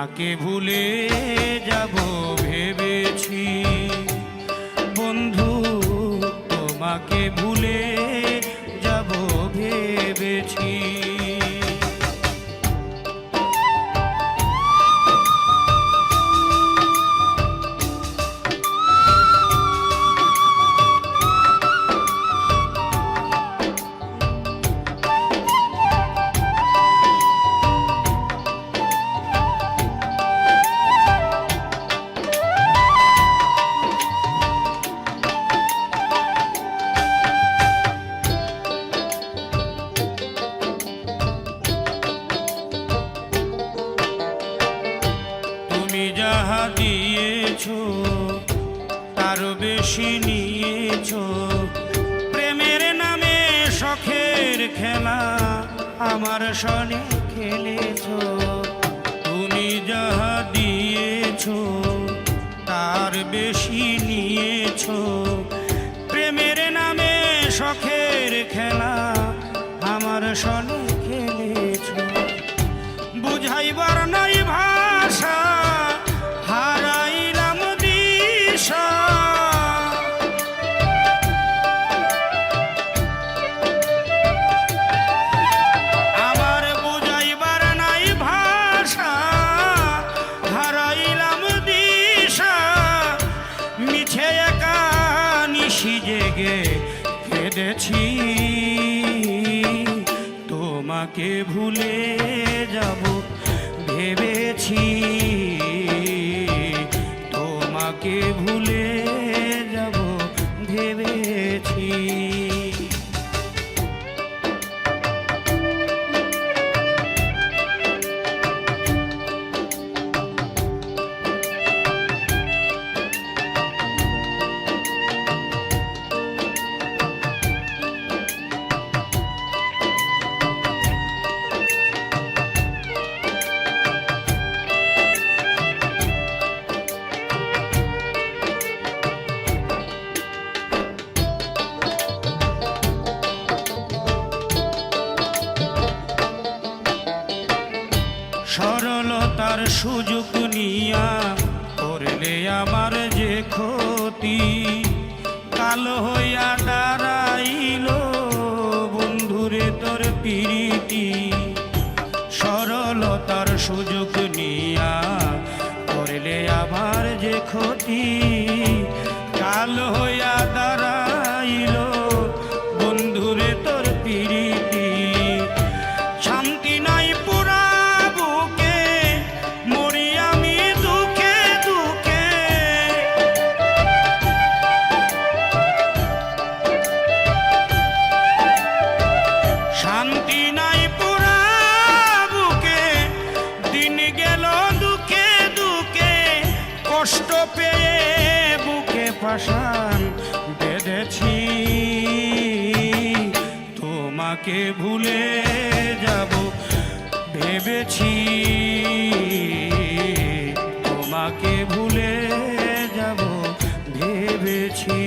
তোমাকে ভুলে যাব ভেবেছি বন্ধু, তোমাকে ভুলে যাব ভেবেছি। যাহা দিয়েছ তার বেশি নিয়েছ, প্রেমের নামে শখের খেলা আমার সনে খেলেছ। তুমি যাহা দিয়েছ তার বেশি নিয়েছ, প্রেমের নামে শখের খেলা আমার সনে খেলেছ। বুঝাইবার নাই ভাষা, হারাইলাম দিশা, আমার বুঝাইবার নাই ভাষা, হারাইলাম দিশা। মিছে একা নিশি জেগে কেঁদেছি, তোমাকে ভুলে যাব ভেবেছি, তোমাকে ভুলে যাব ভেবেছি। সরলতার সুযোগ নিয়া করলে আমার যে ক্ষতি, কালো হইয়া দাঁড়াইল বন্ধুরে তোর প্রীতি। সরলতার সুযোগ নিয়া করলে আমার যে ক্ষতি, কালো হইয়া দাঁড়াইল বন্ধুরে তোর প্রীতি। শান্তি নাই পুরা কষ্ট পেয়ে বুকে পাশান বেঁধেছি, তোমাকে ভুলে যাব ভেবেছি, তোমাকে ভুলে যাব ভেবেছি।